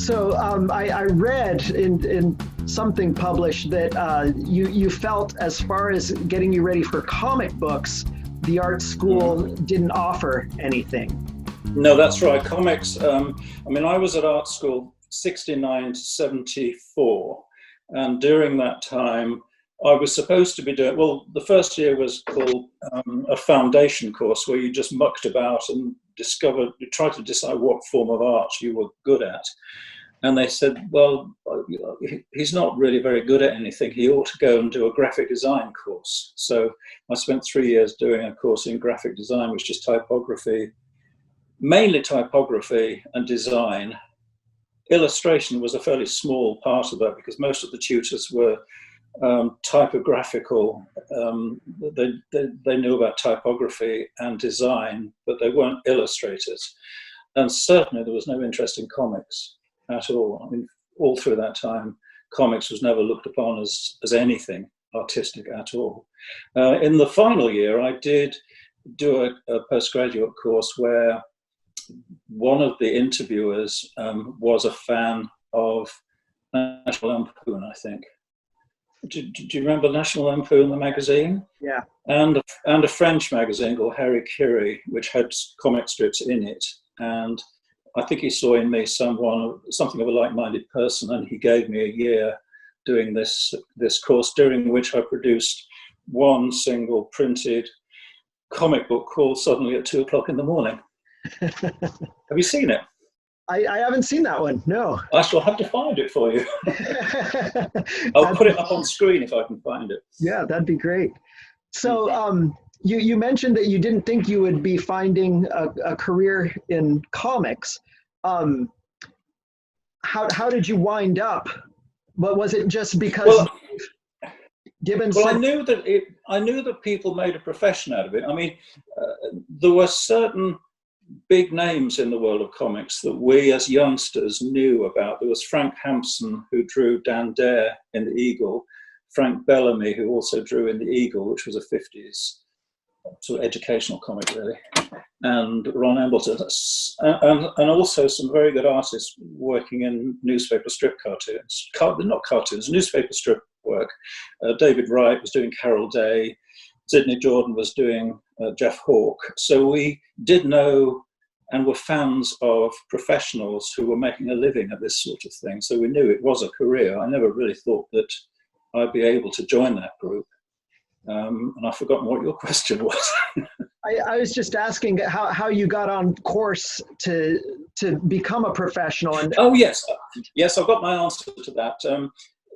So I read in something published that you felt, as far as getting you ready for comic books, the art school didn't offer anything. No, that's right. Comics. I mean, I was at art school 69 to 74, and during that time, I was supposed to be doing, well, the first year was called a foundation course where you just mucked about and you tried to decide what form of art you were good at. And they said, well, he's not really very good at anything. He ought to go and do a graphic design course. So I spent 3 years doing a course in graphic design, which is typography, mainly typography and design. Illustration was a fairly small part of that because most of the tutors were typographical. They knew about typography and design, but they weren't illustrators. And certainly there was no interest in comics at all. I mean, all through that time, comics was never looked upon as anything artistic at all. In the final year, I did do a postgraduate course where one of the interviewers was a fan of National Lampoon, I think. Do you remember National Lampoon, the magazine? Yeah. And a French magazine called Harry Curie, which had comic strips in it. And I think he saw in me something of a like-minded person, and he gave me a year doing this course, during which I produced one single printed comic book called Suddenly at 2 o'clock in the Morning. Have you seen it? I haven't seen that one, no. I shall have to find it for you. I'll put it up on screen if I can find it. Yeah, that'd be great. So you mentioned that you didn't think you would be finding a career in comics. How did you wind up? But was it just because Gibbons? Well, I knew that people made a profession out of it. I mean, there were certain big names in the world of comics that we as youngsters knew about. There was Frank Hampson, who drew Dan Dare in The Eagle, Frank Bellamy, who also drew in The Eagle, which was a 50s sort of educational comic, really, and Ron Embleton, and also some very good artists working in newspaper strip cartoons. Not cartoons, newspaper strip work. David Wright was doing Carol Day. Sidney Jordan was doing Jeff Hawke. So we did know and were fans of professionals who were making a living at this sort of thing. So we knew it was a career. I never really thought that I'd be able to join that group. And I've forgotten what your question was. I was just asking how you got on course to become a professional. And oh, yes, I've got my answer to that.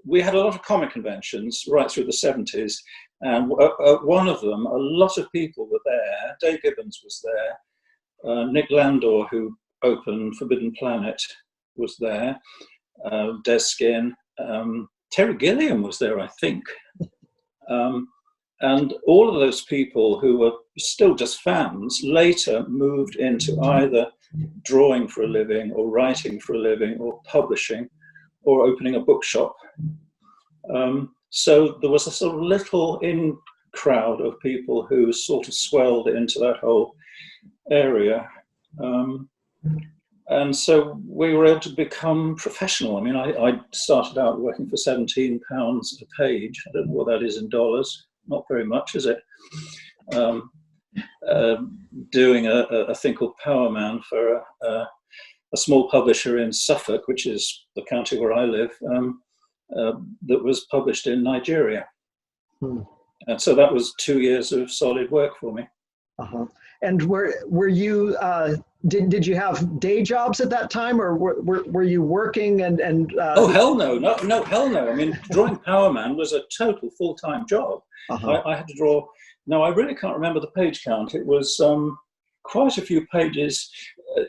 We had a lot of comic conventions right through the 70s. And one of them, a lot of people were there. Dave Gibbons was there. Nick Landor, who opened Forbidden Planet, was there. Des Skin. Terry Gilliam was there, I think. And all of those people who were still just fans later moved into either drawing for a living or writing for a living or publishing or opening a bookshop. So there was a sort of little in crowd of people who sort of swelled into that whole area. And so we were able to become professional. I mean, I started out working for £17 a page. I don't know what that is in dollars. Not very much, is it? Doing a thing called Power Man for a small publisher in Suffolk, which is the county where I live, that was published in Nigeria. And so that was 2 years of solid work for me. Uh-huh. And were you did you have day jobs at that time, or were you working and Oh, hell no, hell no. I mean, drawing Power Man was a total full-time job. Uh-huh. I had to draw. No, I really can't remember the page count. It was quite a few pages.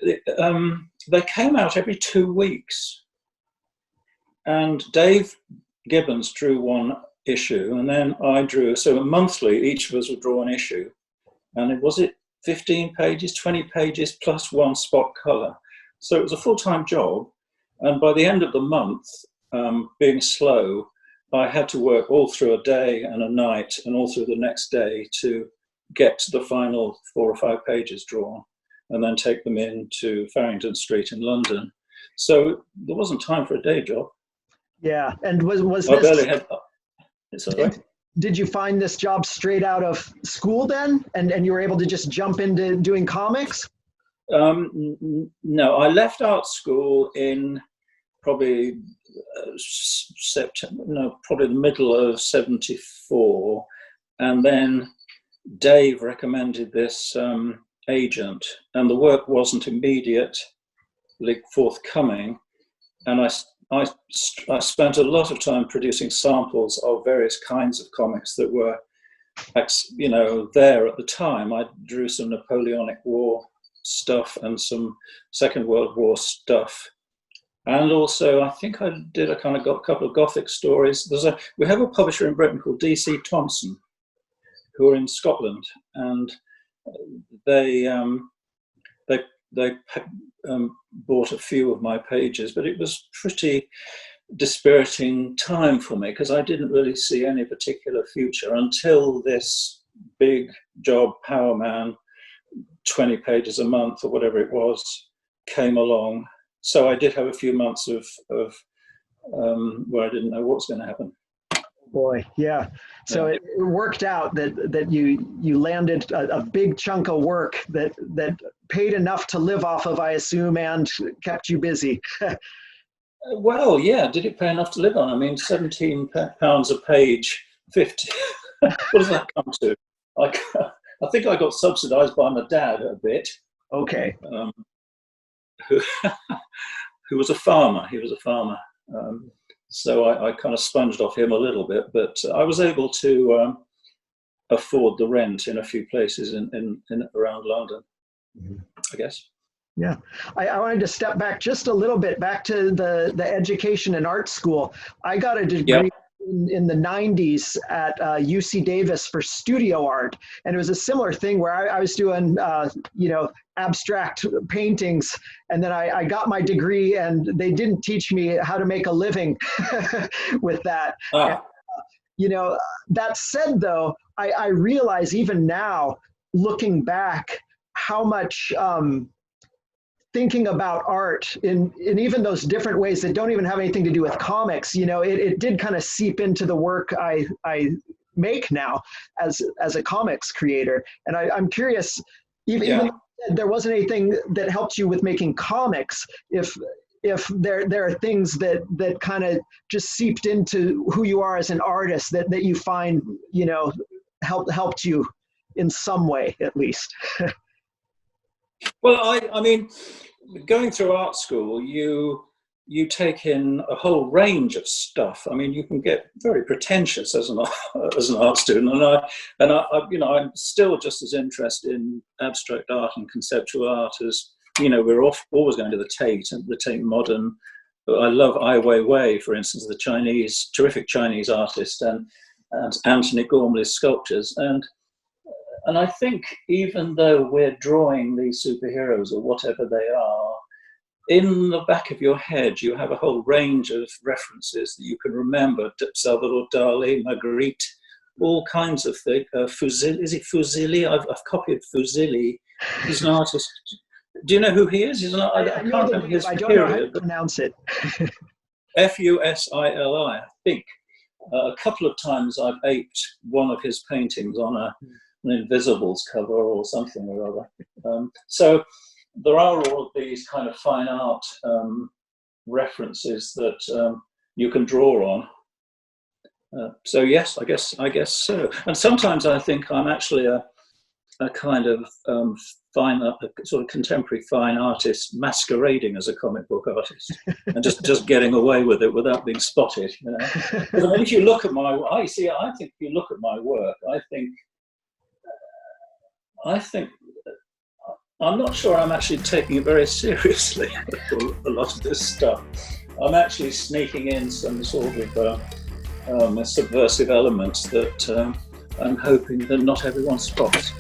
They came out every 2 weeks. And Dave Gibbons drew one issue, and then I drew. So monthly, each of us would draw an issue. And it was 15 pages, 20 pages, plus one spot color. So it was a full-time job. And by the end of the month, being slow, I had to work all through a day and a night and all through the next day to get to the final 4 or 5 pages drawn and then take them in to Farringdon Street in London. So there wasn't time for a day job. Yeah, and was I this? barely had. Sorry? Did you find this job straight out of school then, and you were able to just jump into doing comics? No, I left art school in probably September. No, probably the middle of '74, and then Dave recommended this agent, and the work wasn't immediately forthcoming, and I spent a lot of time producing samples of various kinds of comics that were, there at the time. I drew some Napoleonic War stuff and some Second World War stuff, and also I think I did a couple of Gothic stories. We have a publisher in Britain called DC Thompson, who are in Scotland, and they bought a few of my pages, but it was pretty dispiriting time for me because I didn't really see any particular future until this big job, Power Man, 20 pages a month or whatever it was, came along. So I did have a few months of where I didn't know what was going to happen. Boy, yeah. So it worked out that you landed a big chunk of work that paid enough to live off of, I assume, and kept you busy. Well, yeah. Did it pay enough to live on? I mean, £17 a page, 50. What does that come to? I think I got subsidised by my dad a bit. Okay. Who was a farmer. He was a farmer. So I kind of sponged off him a little bit, but I was able to afford the rent in a few places in around London, I guess. Yeah, I wanted to step back just a little bit, back to the education and art school. I got a degree in the 90s at UC Davis for studio art, and it was a similar thing where I was doing, abstract paintings, and then I got my degree, and they didn't teach me how to make a living with that. And, that said, though, I realize even now, looking back, how much thinking about art in even those different ways that don't even have anything to do with comics, it did kind of seep into the work I make now as a comics creator. And I'm curious, even though there wasn't anything that helped you with making comics, if there are things that kind of just seeped into who you are as an artist that you find, helped you in some way, at least. Well, I mean, going through art school, you take in a whole range of stuff. I mean, you can get very pretentious as an art student, and I'm still just as interested in abstract art and conceptual art as we're always going to the Tate Modern. I love Ai Weiwei, for instance, the terrific Chinese artist, and Anthony Gormley's sculptures. And I think even though we're drawing these superheroes or whatever they are, in the back of your head, you have a whole range of references that you can remember. Salvador Dali, Magritte, all kinds of things. Fusili, is it Fusili? I've copied Fusili. He's an artist. Do you know who he is? I can't remember his period. I don't know how to pronounce it. Fusili, I think. A couple of times I've aped one of his paintings on an Invisibles cover or something or other. So there are all of these kind of fine art references that you can draw on. So yes, I guess so. And sometimes I think I'm actually a kind of sort of contemporary fine artist masquerading as a comic book artist and just getting away with it without being spotted. Because I mean, if you look at I think if you look at my work, I think I'm not sure I'm actually taking it very seriously, a lot of this stuff. I'm actually sneaking in some sort of subversive elements that I'm hoping that not everyone spots.